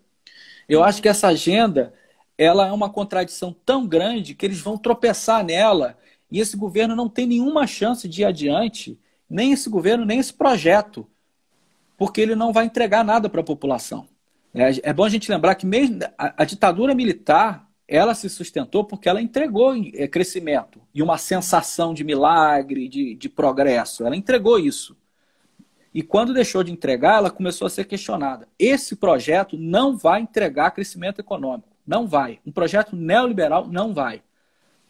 S2: Eu acho que essa agenda ela é uma contradição tão grande que eles vão tropeçar nela e esse governo não tem nenhuma chance de ir adiante, nem esse governo, nem esse projeto, porque ele não vai entregar nada para a população. É bom a gente lembrar que mesmo a ditadura militar ela se sustentou porque ela entregou crescimento e uma sensação de milagre, de progresso. Ela entregou isso. E quando deixou de entregar, ela começou a ser questionada. Esse projeto não vai entregar crescimento econômico. Não vai. Um projeto neoliberal não vai.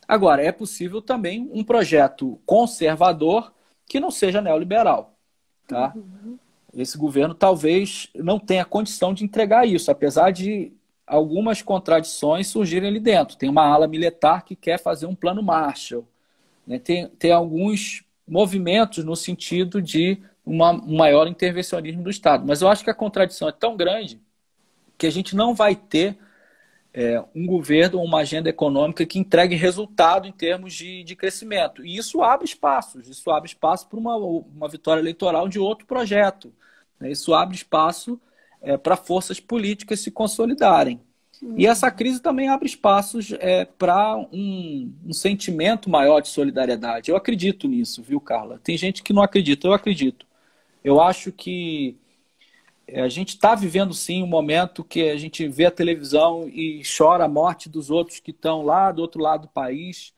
S2: Agora, é possível também um projeto conservador que não seja neoliberal. Tá? Uhum. Esse governo talvez não tenha condição de entregar isso, apesar de algumas contradições surgirem ali dentro. Tem uma ala militar que quer fazer um plano Marshall. Né? Tem alguns movimentos no sentido de um maior intervencionismo do Estado. Mas eu acho que a contradição é tão grande que a gente não vai ter um governo ou uma agenda econômica que entregue resultado em termos de crescimento. E isso abre espaço para uma vitória eleitoral de outro projeto. Né? Isso abre espaço para forças políticas se consolidarem. E essa crise também abre espaços para um sentimento maior de solidariedade. Eu acredito nisso, viu, Carla? Tem gente que não acredita, eu acredito. Eu acho que a gente está vivendo, sim, um momento que a gente vê a televisão e chora a morte dos outros que estão lá do outro lado do país.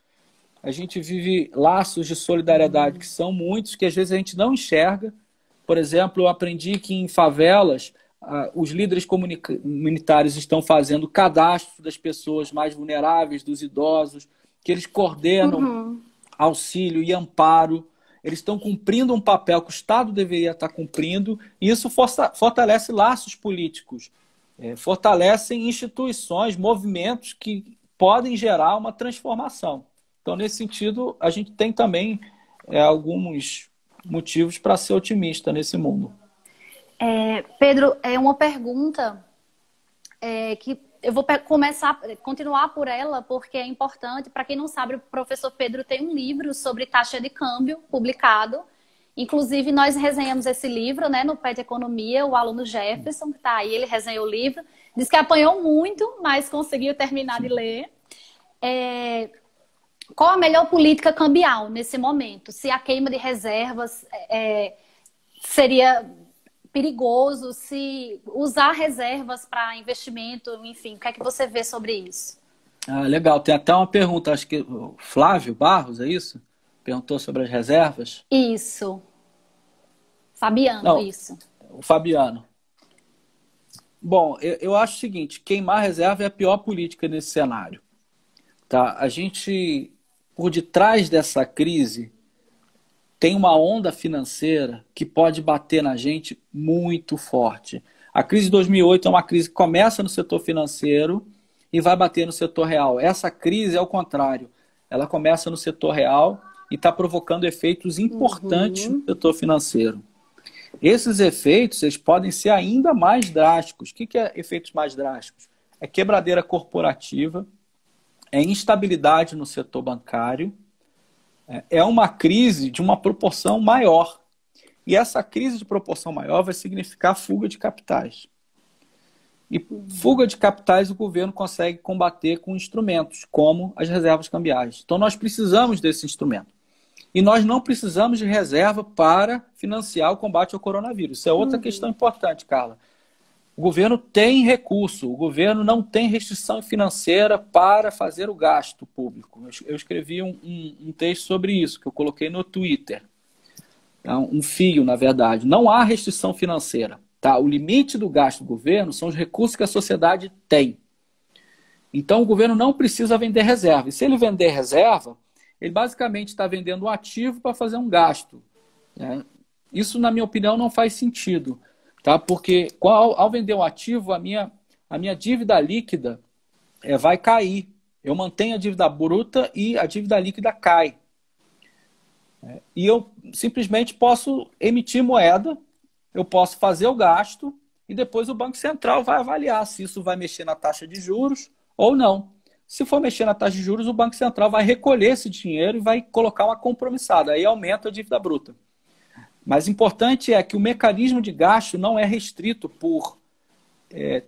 S2: A gente vive laços de solidariedade que são muitos, que às vezes a gente não enxerga. Por exemplo, eu aprendi que em favelas os líderes comunitários estão fazendo cadastro das pessoas mais vulneráveis, dos idosos, que eles coordenam auxílio e amparo. Eles estão cumprindo um papel que o Estado deveria estar cumprindo, e isso fortalece laços políticos, fortalecem instituições, movimentos que podem gerar uma transformação. Então, nesse sentido, a gente tem também alguns motivos para ser otimista nesse mundo.
S1: Pedro, uma pergunta que eu vou continuar por ela, porque é importante. Para quem não sabe, o professor Pedro tem um livro sobre taxa de câmbio publicado. Inclusive, nós resenhamos esse livro, né, no PET Economia, o aluno Jefferson, que está aí, ele resenhou o livro. Diz que apanhou muito, mas conseguiu terminar de ler. Qual a melhor política cambial nesse momento? Se a queima de reservas seria perigoso, se usar reservas para investimento, enfim, o que é que você vê sobre isso?
S2: Legal, tem até uma pergunta, acho que o Flávio Barros, é isso? Perguntou sobre as reservas?
S1: Isso. Fabiano,
S2: não,
S1: isso.
S2: O Fabiano. Bom, eu acho o seguinte, queimar reserva é a pior política nesse cenário. Tá? A gente, por detrás dessa crise, tem uma onda financeira que pode bater na gente muito forte. A crise de 2008 é uma crise que começa no setor financeiro e vai bater no setor real. Essa crise é o contrário. Ela começa no setor real e está provocando efeitos importantes no setor financeiro. Esses efeitos eles podem ser ainda mais drásticos. O que é efeitos mais drásticos? É quebradeira corporativa, é instabilidade no setor bancário, é uma crise de uma proporção maior. E essa crise de proporção maior vai significar fuga de capitais. E fuga de capitais o governo consegue combater com instrumentos, como as reservas cambiais. Então nós precisamos desse instrumento. E nós não precisamos de reserva para financiar o combate ao coronavírus. Isso é outra questão importante, Carla. O governo tem recurso, o governo não tem restrição financeira para fazer o gasto público. Eu escrevi um texto sobre isso, que eu coloquei no Twitter. Um fio, na verdade. Não há restrição financeira. Tá? O limite do gasto do governo são os recursos que a sociedade tem. Então, o governo não precisa vender reserva. E se ele vender reserva, ele basicamente está vendendo um ativo para fazer um gasto, né? Isso, na minha opinião, não faz sentido, tá? Porque ao vender um ativo, a minha dívida líquida vai cair. Eu mantenho a dívida bruta e a dívida líquida cai. E eu simplesmente posso emitir moeda, eu posso fazer o gasto e depois o Banco Central vai avaliar se isso vai mexer na taxa de juros ou não. Se for mexer na taxa de juros, o Banco Central vai recolher esse dinheiro e vai colocar uma compromissada. Aí aumenta a dívida bruta. Mas importante é que o mecanismo de gasto não é restrito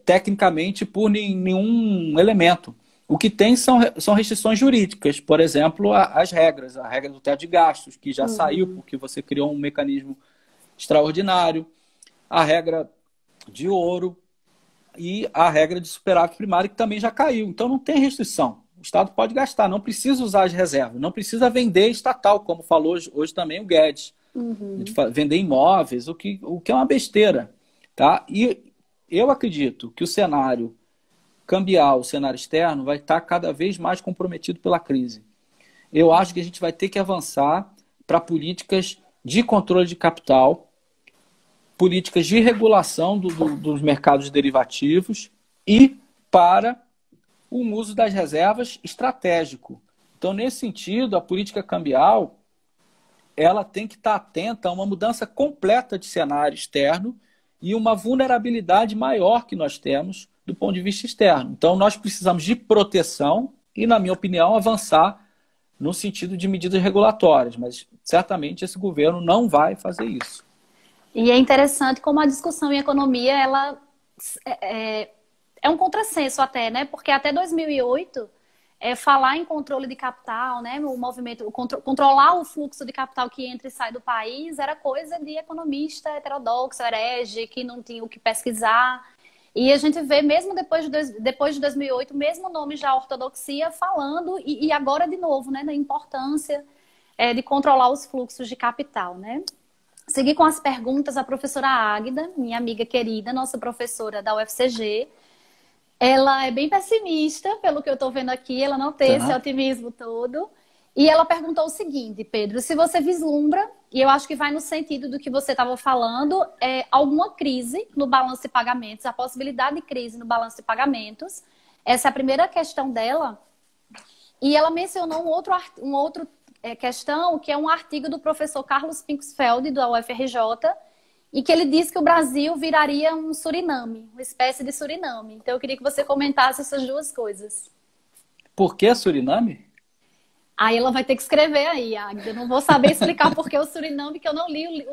S2: tecnicamente por nenhum elemento. O que tem são restrições jurídicas, por exemplo, as regras, a regra do teto de gastos, que já saiu porque você criou um mecanismo extraordinário, a regra de ouro e a regra de superávit primário, que também já caiu. Então não tem restrição. O Estado pode gastar, não precisa usar as reservas, não precisa vender estatal, como falou hoje também o Guedes. Vender imóveis, o que é uma besteira. Tá? E eu acredito que o cenário cambial, o cenário externo, vai estar cada vez mais comprometido pela crise. Eu acho que a gente vai ter que avançar para políticas de controle de capital, políticas de regulação dos mercados derivativos e para o uso das reservas estratégico. Então, nesse sentido, a política cambial ela tem que estar atenta a uma mudança completa de cenário externo e uma vulnerabilidade maior que nós temos do ponto de vista externo. Então, nós precisamos de proteção e, na minha opinião, avançar no sentido de medidas regulatórias, mas certamente esse governo não vai fazer isso.
S1: E é interessante como a discussão em economia ela é um contrassenso até, né? Porque até 2008 falar em controle de capital, né? O movimento, controlar o fluxo de capital que entra e sai do país era coisa de economista heterodoxo, herege, que não tinha o que pesquisar. E a gente vê, mesmo depois de 2008, mesmo nomes da ortodoxia falando, e agora de novo, né? Da importância de controlar os fluxos de capital, né? Seguir com as perguntas, a professora Águida, minha amiga querida, nossa professora da UFCG, ela é bem pessimista, pelo que eu estou vendo aqui, ela não tem esse otimismo todo. E ela perguntou o seguinte, Pedro, se você vislumbra, e eu acho que vai no sentido do que você estava falando, alguma crise no balanço de pagamentos, a possibilidade de crise no balanço de pagamentos. Essa é a primeira questão dela. E ela mencionou um outro questão, que é um artigo do professor Carlos Pinksfeld, da UFRJ, e que ele diz que o Brasil viraria um Suriname, uma espécie de Suriname. Então, eu queria que você comentasse essas duas coisas.
S2: Por que Suriname?
S1: Aí ela vai ter que escrever aí, Águida. Eu não vou saber explicar por que o Suriname, que eu não li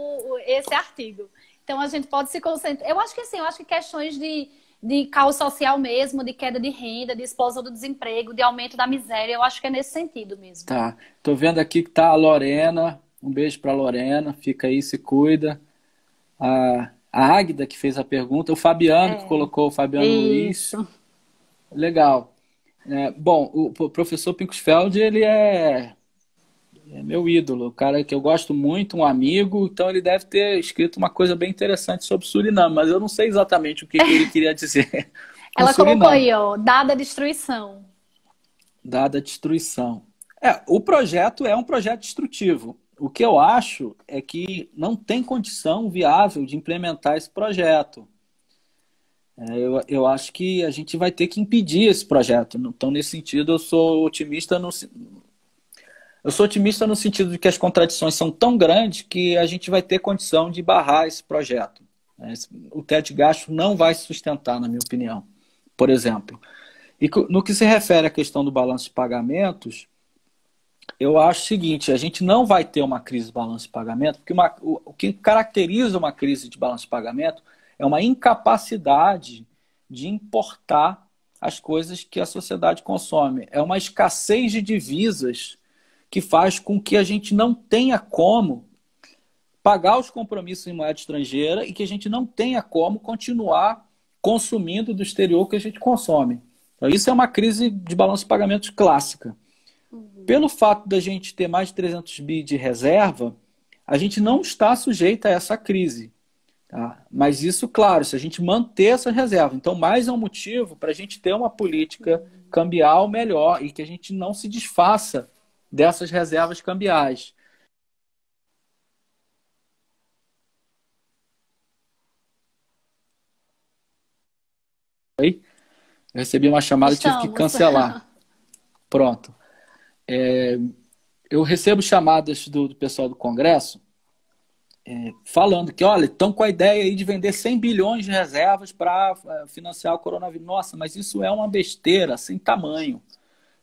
S1: esse artigo. Então, a gente pode se concentrar. Eu acho que assim, questões de caos social mesmo, de queda de renda, de explosão do desemprego, de aumento da miséria, eu acho que é nesse sentido mesmo.
S2: Tá. Tô vendo aqui que tá a Lorena. Um beijo para a Lorena. Fica aí, se cuida. A Águida que fez a pergunta, o Fabiano que colocou, o Fabiano Luiz. Legal. Bom, o professor Pinksfeld, ele é meu ídolo, o cara que eu gosto muito, um amigo, então ele deve ter escrito uma coisa bem interessante sobre Suriname, mas eu não sei exatamente o que ele queria dizer.
S1: Ela colocou aí, dada a destruição.
S2: Dada a destruição. O projeto é um projeto destrutivo. O que eu acho é que não tem condição viável de implementar esse projeto. Eu acho que a gente vai ter que impedir esse projeto. Então, nesse sentido, eu sou otimista no sentido de que as contradições são tão grandes que a gente vai ter condição de barrar esse projeto. O teto de gasto não vai se sustentar, na minha opinião, por exemplo. E no que se refere à questão do balanço de pagamentos, eu acho o seguinte, a gente não vai ter uma crise de balanço de pagamento, porque o que caracteriza uma crise de balanço de pagamento é uma incapacidade de importar as coisas que a sociedade consome. É uma escassez de divisas que faz com que a gente não tenha como pagar os compromissos em moeda estrangeira e que a gente não tenha como continuar consumindo do exterior que a gente consome. Então, isso é uma crise de balanço de pagamentos clássica. Pelo fato da gente ter mais de 300 bi de reserva, a gente não está sujeito a essa crise. Tá? Mas isso, claro, se a gente manter essa reserva. Então, mais um motivo para a gente ter uma política cambial melhor e que a gente não se desfaça dessas reservas cambiais. Oi? Eu recebi uma chamada e tive que cancelar. Pronto. Eu recebo chamadas do pessoal do Congresso falando que, olha, estão com a ideia aí de vender 100 bilhões de reservas para financiar o coronavírus. Nossa, mas isso é uma besteira sem tamanho.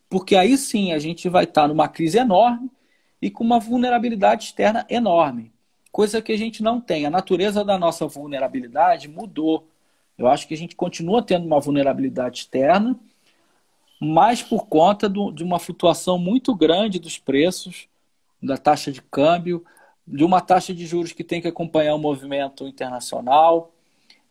S2: Porque aí sim a gente vai estar numa crise enorme e com uma vulnerabilidade externa enorme. Coisa que a gente não tem. A natureza da nossa vulnerabilidade mudou. Eu acho que a gente continua tendo uma vulnerabilidade externa, mas por conta de uma flutuação muito grande dos preços, da taxa de câmbio, de uma taxa de juros que tem que acompanhar o movimento internacional,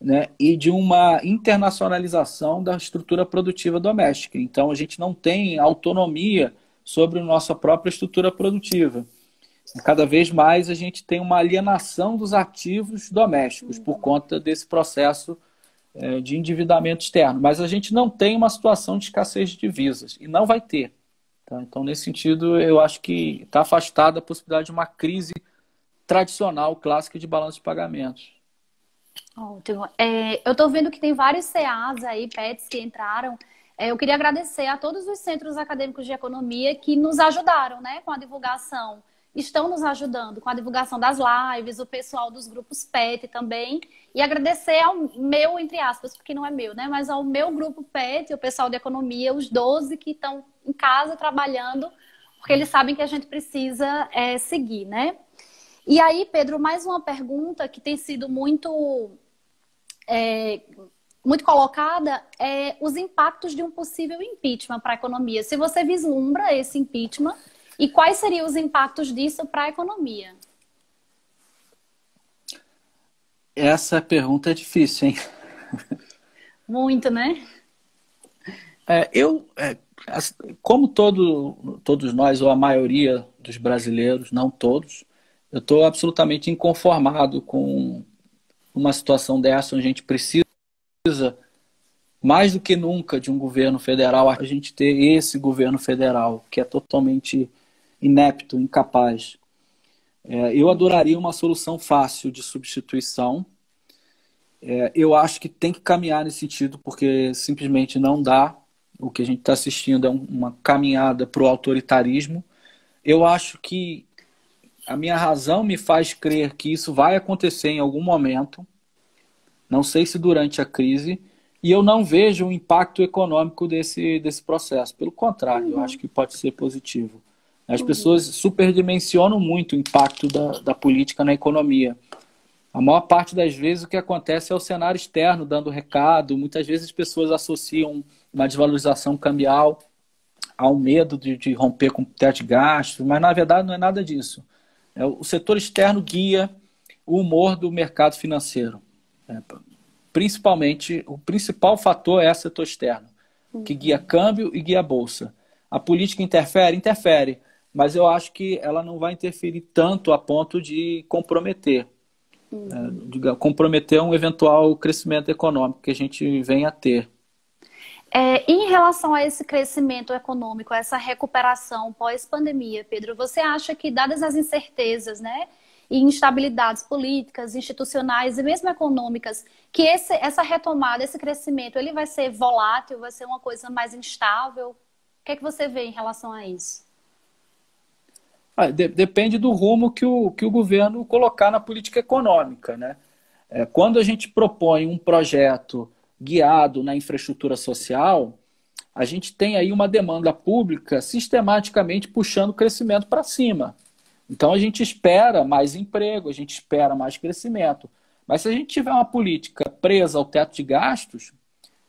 S2: né, e de uma internacionalização da estrutura produtiva doméstica. Então, a gente não tem autonomia sobre a nossa própria estrutura produtiva. Cada vez mais a gente tem uma alienação dos ativos domésticos por conta desse processo de endividamento externo. Mas a gente não tem uma situação de escassez de divisas e não vai ter. Tá? Então, nesse sentido, eu acho que está afastada a possibilidade de uma crise tradicional, clássica de balanço de pagamentos.
S1: Ótimo. Eu estou vendo que tem vários CAs aí, PETs, que entraram. Eu queria agradecer a todos os centros acadêmicos de economia que nos ajudaram, né, com a divulgação. Estão nos ajudando com a divulgação das lives, o pessoal dos grupos PET também. E agradecer ao meu, entre aspas, porque não é meu, né? Mas ao meu grupo PET, o pessoal de economia, os 12 que estão em casa trabalhando, porque eles sabem que a gente precisa seguir, né? E aí, Pedro, mais uma pergunta que tem sido muito colocada é os impactos de um possível impeachment para a economia. Se você vislumbra esse impeachment, e quais seriam os impactos disso para a economia?
S2: Essa pergunta é difícil, hein?
S1: Muito, né?
S2: Como todos nós, ou a maioria dos brasileiros, não todos, eu estou absolutamente inconformado com uma situação dessa, onde a gente precisa, mais do que nunca, de um governo federal, a gente ter esse governo federal, que é totalmente inepto, incapaz. Eu adoraria uma solução fácil de substituição. Eu acho que tem que caminhar nesse sentido, porque simplesmente não dá. O que a gente está assistindo é uma caminhada para o autoritarismo. Eu acho que a minha razão me faz crer que isso vai acontecer em algum momento. Não sei se durante a crise. E eu não vejo o impacto econômico desse processo. Pelo contrário, eu acho que pode ser positivo. As pessoas superdimensionam muito o impacto da política na economia. A maior parte das vezes o que acontece é o cenário externo dando recado. Muitas vezes as pessoas associam uma desvalorização cambial ao medo de romper com o teto de gastos, mas na verdade não é nada disso. O setor externo guia o humor do mercado financeiro. Principalmente, o principal fator é o setor externo, que guia câmbio e guia bolsa. A política interfere? Interfere. Mas eu acho que ela não vai interferir tanto a ponto de comprometer. Comprometer um eventual crescimento econômico que a gente venha a ter.
S1: Em relação a esse crescimento econômico, essa recuperação pós-pandemia, Pedro, você acha que, dadas as incertezas, né, e instabilidades políticas, institucionais e mesmo econômicas, que essa retomada, esse crescimento, ele vai ser volátil, vai ser uma coisa mais instável? O que é que você vê em relação a isso?
S2: Depende do rumo que o governo colocar na política econômica, né? Quando a gente propõe um projeto guiado na infraestrutura social, a gente tem aí uma demanda pública sistematicamente puxando o crescimento para cima. Então a gente espera mais emprego, a gente espera mais crescimento. Mas se a gente tiver uma política presa ao teto de gastos,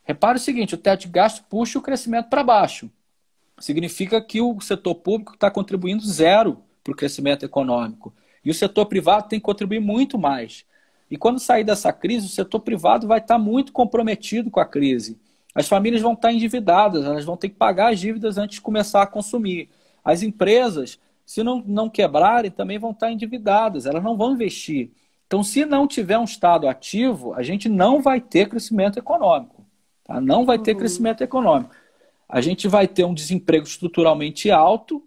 S2: repare o seguinte, o teto de gastos puxa o crescimento para baixo. Significa que o setor público está contribuindo zero para o crescimento econômico. E o setor privado tem que contribuir muito mais. E quando sair dessa crise, o setor privado vai estar muito comprometido com a crise. As famílias vão estar endividadas, elas vão ter que pagar as dívidas antes de começar a consumir. As empresas, se não quebrarem, também vão estar endividadas, elas não vão investir. Então, se não tiver um Estado ativo, a gente não vai ter crescimento econômico. Tá? Não vai ter crescimento econômico. A gente vai ter um desemprego estruturalmente alto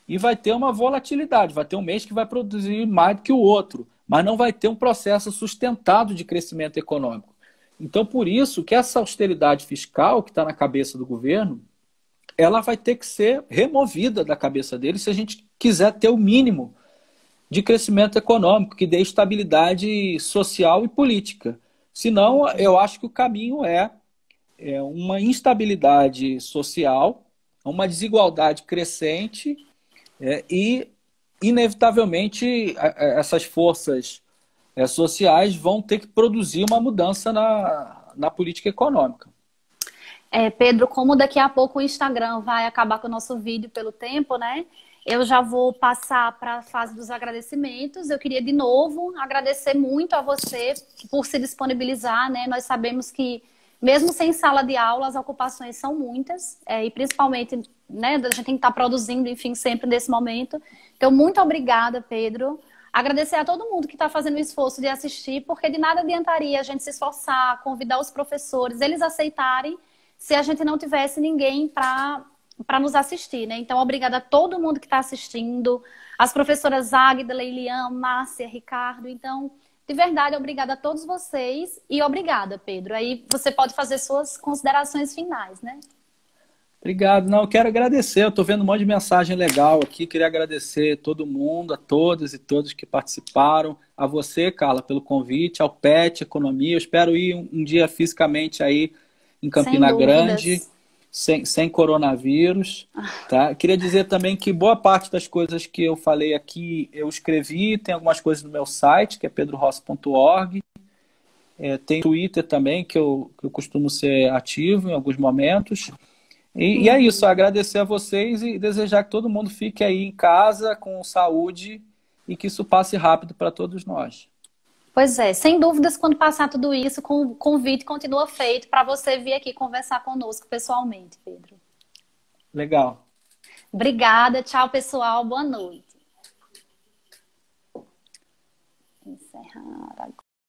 S2: e vai ter uma volatilidade, vai ter um mês que vai produzir mais do que o outro, mas não vai ter um processo sustentado de crescimento econômico. Então, por isso que essa austeridade fiscal que está na cabeça do governo, ela vai ter que ser removida da cabeça dele se a gente quiser ter o mínimo de crescimento econômico que dê estabilidade social e política. Senão, eu acho que o caminho é uma instabilidade social, uma desigualdade crescente e, inevitavelmente, essas forças sociais vão ter que produzir uma mudança na política econômica.
S1: Pedro, como daqui a pouco o Instagram vai acabar com o nosso vídeo pelo tempo, né? Eu já vou passar para a fase dos agradecimentos. Eu queria de novo agradecer muito a você por se disponibilizar, né? Nós sabemos que, mesmo sem sala de aula, as ocupações são muitas, e principalmente, né, a gente tem que estar produzindo, enfim, sempre nesse momento. Então, muito obrigada, Pedro. Agradecer a todo mundo que está fazendo o esforço de assistir, porque de nada adiantaria a gente se esforçar, convidar os professores, eles aceitarem, se a gente não tivesse ninguém para nos assistir, né? Então, obrigada a todo mundo que está assistindo, as professoras Águida, Leilian, Márcia, Ricardo. Então, de verdade, obrigada a todos vocês e obrigada, Pedro. Aí você pode fazer suas considerações finais, né?
S2: Obrigado. Não, eu quero agradecer. Eu estou vendo um monte de mensagem legal aqui. Queria agradecer a todo mundo, a todas e todos que participaram. A você, Carla, pelo convite, ao PET Economia. Eu espero ir um dia fisicamente aí em Campina Grande, sem coronavírus. Tá? Queria dizer também que boa parte das coisas que eu falei aqui eu escrevi. Tem algumas coisas no meu site, que é pedrorossi.org. Tem Twitter também, que eu costumo ser ativo em alguns momentos. E é isso, agradecer a vocês e desejar que todo mundo fique aí em casa com saúde e que isso passe rápido para todos nós.
S1: Pois é, sem dúvidas, quando passar tudo isso, o convite continua feito para você vir aqui conversar conosco pessoalmente, Pedro.
S2: Legal.
S1: Obrigada, tchau, pessoal, boa noite. Encerrar agora.